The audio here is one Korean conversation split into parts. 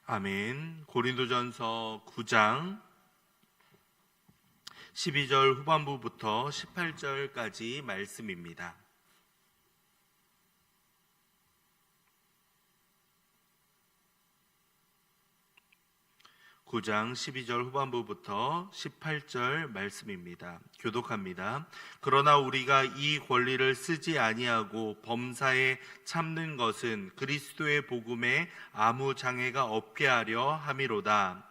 아멘. 고린도전서 9장 12절 후반부부터 18절까지 말씀입니다. 구 장 12절 후반부부터 18절 말씀입니다. 교독합니다. 그러나 우리가 이 권리를 쓰지 아니하고 범사에 참는 것은 그리스도의 복음에 아무 장애가 없게 하려 함이로다.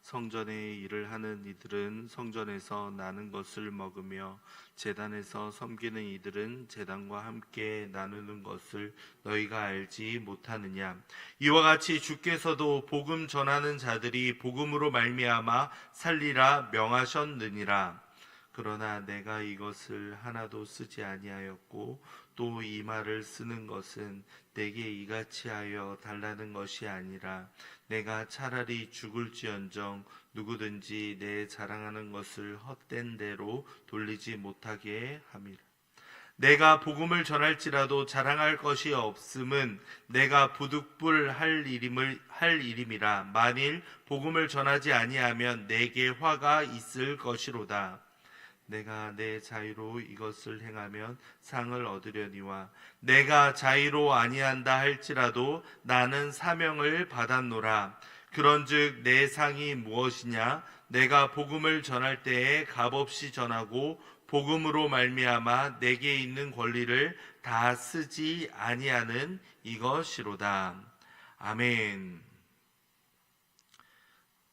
성전의 일을 하는 이들은 성전에서 나는 것을 먹으며 제단에서 섬기는 이들은 제단과 함께 나누는 것을 너희가 알지 못하느냐. 이와 같이 주께서도 복음 전하는 자들이 복음으로 말미암아 살리라 명하셨느니라. 그러나 내가 이것을 하나도 쓰지 아니하였고 또 이 말을 쓰는 것은 내게 이같이 하여 달라는 것이 아니라 내가 차라리 죽을지언정 누구든지 내 자랑하는 것을 헛된 대로 돌리지 못하게 함이라. 내가 복음을 전할지라도 자랑할 것이 없음은 내가 부득불 할 일임이라. 만일 복음을 전하지 아니하면 내게 화가 있을 것이로다. 내가 내 자유로 이것을 행하면 상을 얻으려니와 내가 자유로 아니한다 할지라도 나는 사명을 받았노라. 그런즉 내 상이 무엇이냐? 내가 복음을 전할 때에 값없이 전하고 복음으로 말미암아 내게 있는 권리를 다 쓰지 아니하는 이것이로다. 아멘.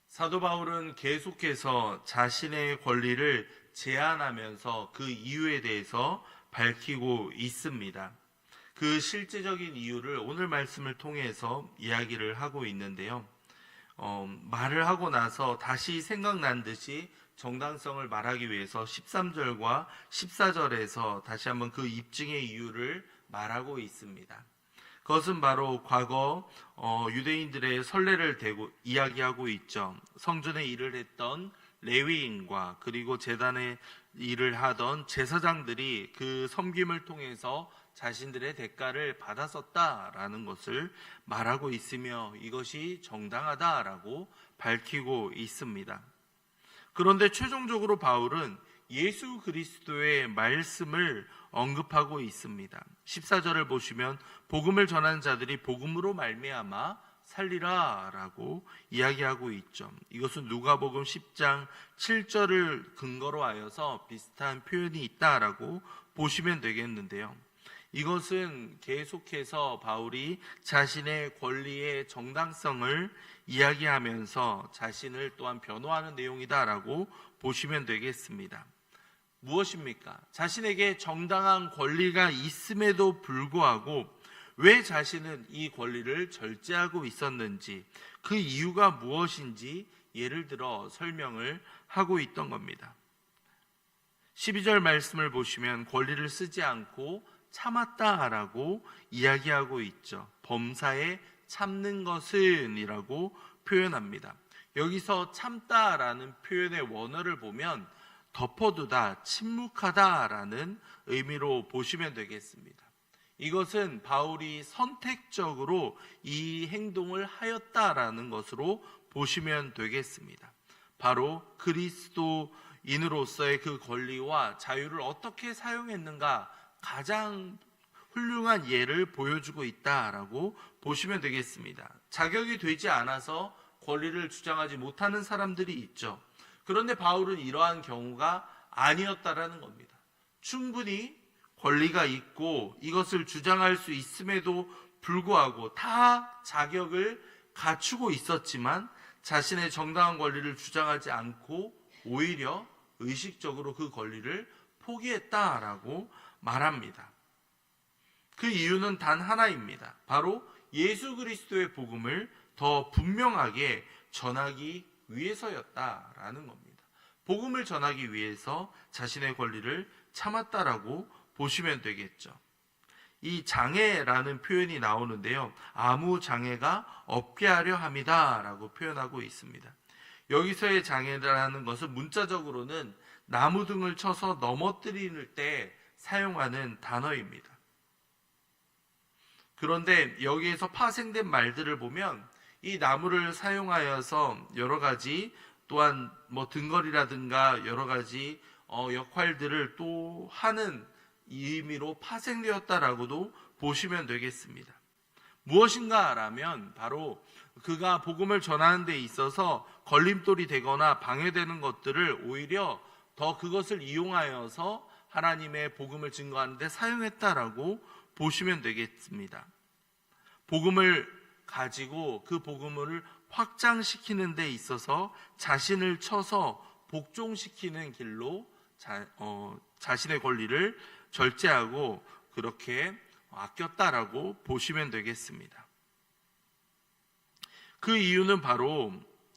사도 바울은 계속해서 자신의 권리를 제안하면서 그 이유에 대해서 밝히고 있습니다. 그 실제적인 이유를 오늘 말씀을 통해서 이야기를 하고 있는데요. 말을 하고 나서 다시 생각난 듯이 정당성을 말하기 위해서 13절과 14절에서 다시 한번 그 입증의 이유를 말하고 있습니다. 그것은 바로 과거 유대인들의 선례를 대고 이야기하고 있죠. 성전에 일을 했던 레위인과 그리고 제단의 일을 하던 제사장들이 그 섬김을 통해서 자신들의 대가를 받았었다라는 것을 말하고 있으며 이것이 정당하다라고 밝히고 있습니다. 그런데 최종적으로 바울은 예수 그리스도의 말씀을 언급하고 있습니다. 14절을 보시면 복음을 전하는 자들이 복음으로 말미암아 살리라 라고 이야기하고 있죠. 이것은 누가복음 10장 7절을 근거로 하여서 비슷한 표현이 있다라고 보시면 되겠는데요. 이것은 계속해서 바울이 자신의 권리의 정당성을 이야기하면서 자신을 또한 변호하는 내용이다라고 보시면 되겠습니다. 무엇입니까? 자신에게 정당한 권리가 있음에도 불구하고 왜 자신은 이 권리를 절제하고 있었는지, 그 이유가 무엇인지 예를 들어 설명을 하고 있던 겁니다. 12절 말씀을 보시면 권리를 쓰지 않고 참았다라고 이야기하고 있죠. 범사에 참는 것은 이라고 표현합니다. 여기서 참다라는 표현의 원어를 보면 덮어두다, 침묵하다라는 의미로 보시면 되겠습니다. 이것은 바울이 선택적으로 이 행동을 하였다라는 것으로 보시면 되겠습니다. 바로 그리스도인으로서의 그 권리와 자유를 어떻게 사용했는가 가장 훌륭한 예를 보여주고 있다라고 보시면 되겠습니다. 자격이 되지 않아서 권리를 주장하지 못하는 사람들이 있죠. 그런데 바울은 이러한 경우가 아니었다라는 겁니다. 충분히 권리가 있고 이것을 주장할 수 있음에도 불구하고 다 자격을 갖추고 있었지만 자신의 정당한 권리를 주장하지 않고 오히려 의식적으로 그 권리를 포기했다라고 말합니다. 그 이유는 단 하나입니다. 바로 예수 그리스도의 복음을 더 분명하게 전하기 위해서였다라는 겁니다. 복음을 전하기 위해서 자신의 권리를 참았다라고 보시면 되겠죠. 이 장애라는 표현이 나오는데요. 아무 장애가 없게 하려 함이다 라고 표현하고 있습니다. 여기서의 장애라는 것은 문자적으로는 나무 등을 쳐서 넘어뜨릴 때 사용하는 단어입니다. 그런데 여기에서 파생된 말들을 보면 이 나무를 사용하여서 여러 가지 또한 뭐 등걸이라든가 여러 가지 역할들을 또 하는 의미로 파생되었다라고도 보시면 되겠습니다. 무엇인가라면 바로 그가 복음을 전하는 데 있어서 걸림돌이 되거나 방해되는 것들을 오히려 더 그것을 이용하여서 하나님의 복음을 증거하는 데 사용했다라고 보시면 되겠습니다. 복음을 가지고 그 복음을 확장시키는 데 있어서 자신을 쳐서 복종시키는 길로 자신의 권리를 절제하고 그렇게 아꼈다라고 보시면 되겠습니다. 그 이유는 바로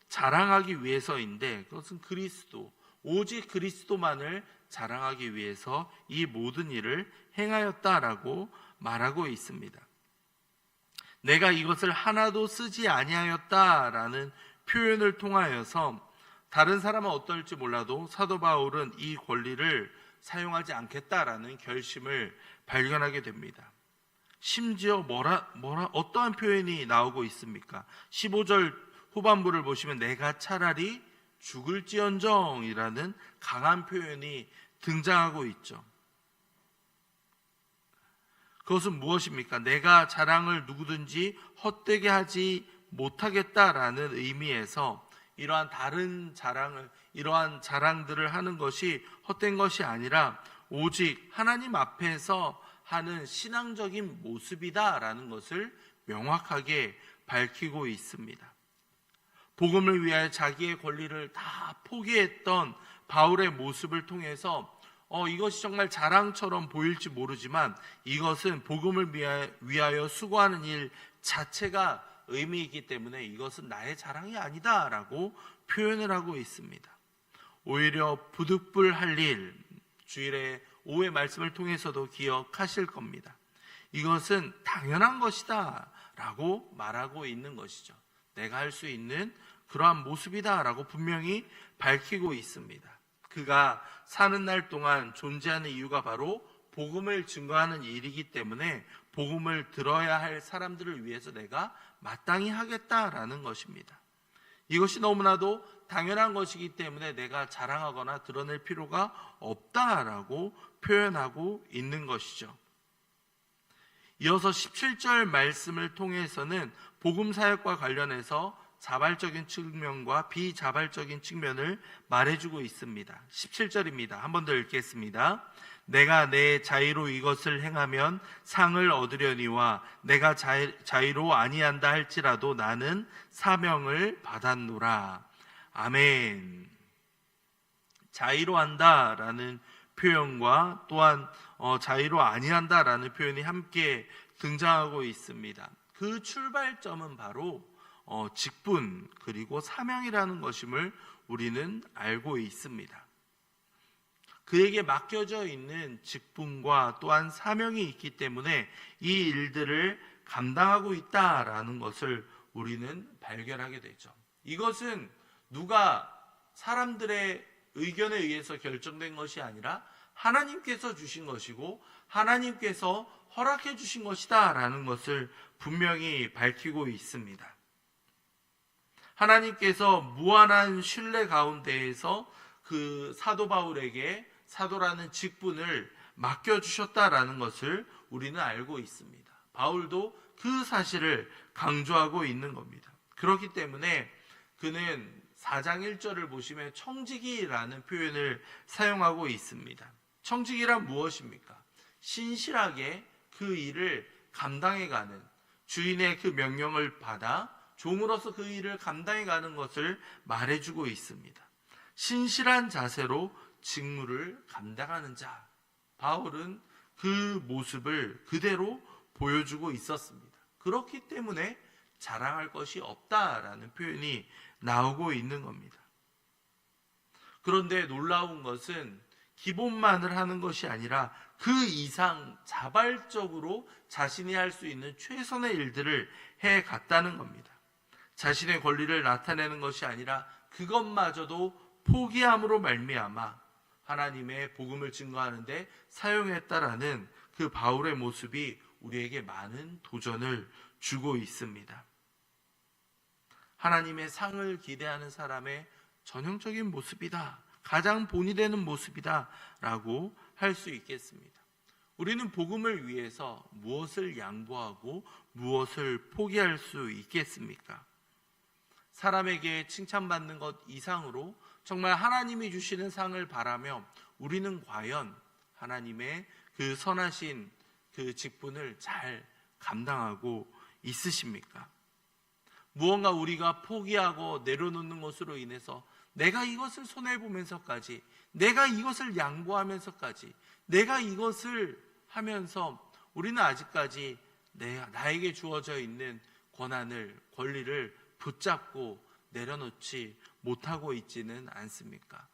자랑하기 위해서인데 그것은 그리스도, 오직 그리스도만을 자랑하기 위해서 이 모든 일을 행하였다라고 말하고 있습니다. 내가 이것을 하나도 쓰지 아니하였다라는 표현을 통하여서 다른 사람은 어떨지 몰라도 사도 바울은 이 권리를 사용하지 않겠다라는 결심을 발견하게 됩니다. 심지어 어떠한 표현이 나오고 있습니까? 15절 후반부를 보시면 내가 차라리 죽을지언정이라는 강한 표현이 등장하고 있죠. 그것은 무엇입니까? 내가 자랑을 누구든지 헛되게 하지 못하겠다라는 의미에서 이러한 자랑들을 하는 것이 헛된 것이 아니라 오직 하나님 앞에서 하는 신앙적인 모습이다라는 것을 명확하게 밝히고 있습니다. 복음을 위하여 자기의 권리를 다 포기했던 바울의 모습을 통해서 이것이 정말 자랑처럼 보일지 모르지만 이것은 복음을 위하여 수고하는 일 자체가 의미이기 때문에 이것은 나의 자랑이 아니다라고 표현을 하고 있습니다. 오히려 부득불할 일, 주일에 오후의 말씀을 통해서도 기억하실 겁니다. 이것은 당연한 것이다 라고 말하고 있는 것이죠. 내가 할 수 있는 그러한 모습이다 라고 분명히 밝히고 있습니다. 그가 사는 날 동안 존재하는 이유가 바로 복음을 증거하는 일이기 때문에 복음을 들어야 할 사람들을 위해서 내가 마땅히 하겠다라는 것입니다. 이것이 너무나도 당연한 것이기 때문에 내가 자랑하거나 드러낼 필요가 없다라고 표현하고 있는 것이죠. 이어서 17절 말씀을 통해서는 복음 사역과 관련해서 자발적인 측면과 비자발적인 측면을 말해주고 있습니다. 17절입니다. 한 번 더 읽겠습니다. 내가 내 자의로 이것을 행하면 상을 얻으려니와 내가 자의로 아니한다 할지라도 나는 사명을 받았노라. 아멘. 자의로 한다라는 표현과 또한 자의로 아니한다라는 표현이 함께 등장하고 있습니다. 그 출발점은 바로 직분 그리고 사명이라는 것임을 우리는 알고 있습니다. 그에게 맡겨져 있는 직분과 또한 사명이 있기 때문에 이 일들을 감당하고 있다라는 것을 우리는 발견하게 되죠. 이것은 누가 사람들의 의견에 의해서 결정된 것이 아니라 하나님께서 주신 것이고 하나님께서 허락해 주신 것이다 라는 것을 분명히 밝히고 있습니다. 하나님께서 무한한 신뢰 가운데에서 그 사도 바울에게 사도라는 직분을 맡겨주셨다라는 것을 우리는 알고 있습니다. 바울도 그 사실을 강조하고 있는 겁니다. 그렇기 때문에 그는 4장 1절을 보시면 청지기라는 표현을 사용하고 있습니다. 청지기란 무엇입니까? 신실하게 그 일을 감당해가는, 주인의 그 명령을 받아 종으로서 그 일을 감당해가는 것을 말해주고 있습니다. 신실한 자세로 직무를 감당하는 자, 바울은 그 모습을 그대로 보여주고 있었습니다. 그렇기 때문에 자랑할 것이 없다라는 표현이 나오고 있는 겁니다. 그런데 놀라운 것은 기본만을 하는 것이 아니라 그 이상 자발적으로 자신이 할 수 있는 최선의 일들을 해갔다는 겁니다. 자신의 권리를 나타내는 것이 아니라 그것마저도 포기함으로 말미암아 하나님의 복음을 증거하는 데 사용했다라는 그 바울의 모습이 우리에게 많은 도전을 주고 있습니다. 하나님의 상을 기대하는 사람의 전형적인 모습이다, 가장 본이 되는 모습이다 라고 할 수 있겠습니다. 우리는 복음을 위해서 무엇을 양보하고 무엇을 포기할 수 있겠습니까? 사람에게 칭찬받는 것 이상으로 정말 하나님이 주시는 상을 바라며 우리는 과연 하나님의 그 선하신 그 직분을 잘 감당하고 있으십니까? 무언가 우리가 포기하고 내려놓는 것으로 인해서 내가 이것을 손해보면서까지, 내가 이것을 양보하면서까지, 내가 이것을 하면서 우리는 아직까지 나에게 주어져 있는 권한을, 권리를 붙잡고 내려놓지 못하고 있지는 않습니까?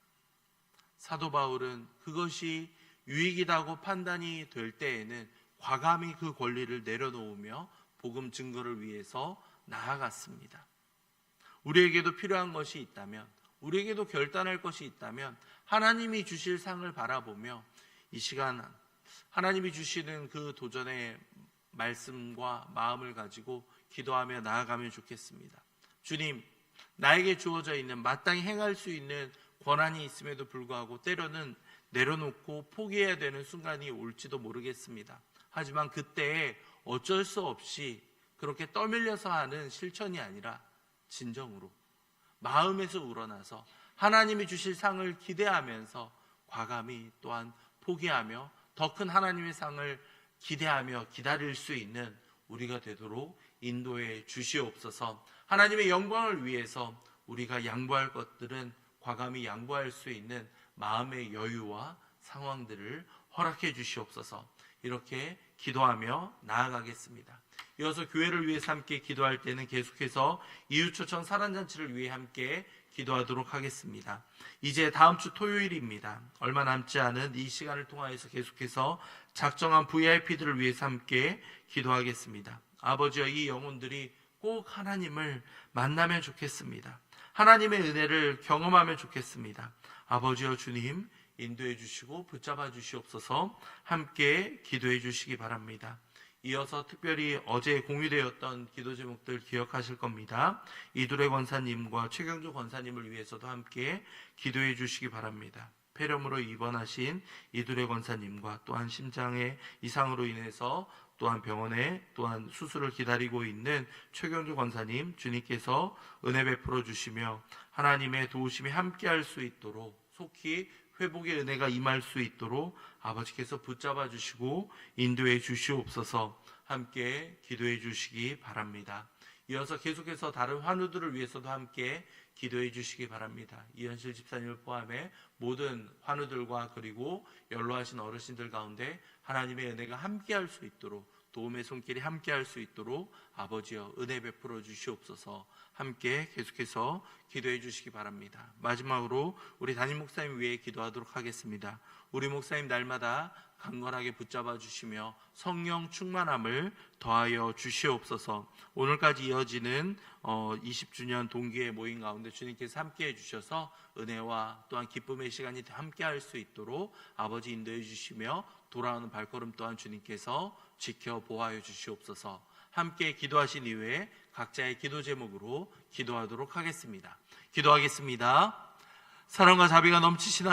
사도 바울은 그것이 유익이라고 판단이 될 때에는 과감히 그 권리를 내려놓으며 복음 증거를 위해서 나아갔습니다. 우리에게도 필요한 것이 있다면, 우리에게도 결단할 것이 있다면 하나님이 주실 상을 바라보며 이 시간 하나님이 주시는 그 도전의 말씀과 마음을 가지고 기도하며 나아가면 좋겠습니다. 주님, 나에게 주어져 있는 마땅히 행할 수 있는 권한이 있음에도 불구하고 때로는 내려놓고 포기해야 되는 순간이 올지도 모르겠습니다. 하지만 그때에 어쩔 수 없이 그렇게 떠밀려서 하는 실천이 아니라 진정으로 마음에서 우러나서 하나님이 주실 상을 기대하면서 과감히 또한 포기하며 더 큰 하나님의 상을 기대하며 기다릴 수 있는 우리가 되도록 인도해 주시옵소서. 하나님의 영광을 위해서 우리가 양보할 것들은 과감히 양보할 수 있는 마음의 여유와 상황들을 허락해 주시옵소서. 이렇게 기도하며 나아가겠습니다. 이어서 교회를 위해서 함께 기도할 때는 계속해서 이웃초청 사랑잔치를 위해 함께 기도하도록 하겠습니다. 이제 다음 주 토요일입니다. 얼마 남지 않은 이 시간을 통하여서 계속해서 작정한 VIP들을 위해서 함께 기도하겠습니다. 아버지여, 이 영혼들이 꼭 하나님을 만나면 좋겠습니다. 하나님의 은혜를 경험하면 좋겠습니다. 아버지여 주님, 인도해 주시고 붙잡아 주시옵소서. 함께 기도해 주시기 바랍니다. 이어서 특별히 어제 공유되었던 기도 제목들 기억하실 겁니다. 이두래 권사님과 최경주 권사님을 위해서도 함께 기도해 주시기 바랍니다. 폐렴으로 입원하신 이두래 권사님과 또한 심장의 이상으로 인해서 또한 병원에 또한 수술을 기다리고 있는 최경주 권사님, 주님께서 은혜 베풀어 주시며 하나님의 도우심이 함께할 수 있도록 속히 회복의 은혜가 임할 수 있도록 아버지께서 붙잡아 주시고 인도해 주시옵소서. 함께 기도해 주시기 바랍니다. 이어서 계속해서 다른 환우들을 위해서도 함께 기도해 주시기 바랍니다. 이현실 집사님을 포함해 모든 환우들과 그리고 연로하신 어르신들 가운데 하나님의 은혜가 함께할 수 있도록, 도움의 손길이 함께할 수 있도록 아버지여 은혜 베풀어 주시옵소서. 함께 계속해서 기도해 주시기 바랍니다. 마지막으로 우리 담임 목사님 위해 기도하도록 하겠습니다. 우리 목사님 날마다 강건하게 붙잡아 주시며 성령 충만함을 더하여 주시옵소서. 오늘까지 이어지는 20주년 동기의 모임 가운데 주님께서 함께해 주셔서 은혜와 또한 기쁨의 시간이 함께할 수 있도록 아버지 인도해 주시며 돌아오는 발걸음 또한 주님께서 지켜 보호하여 주시옵소서. 함께 기도하신 이후에 각자의 기도 제목으로 기도하도록 하겠습니다. 기도하겠습니다. 사랑과 자비가 넘치시는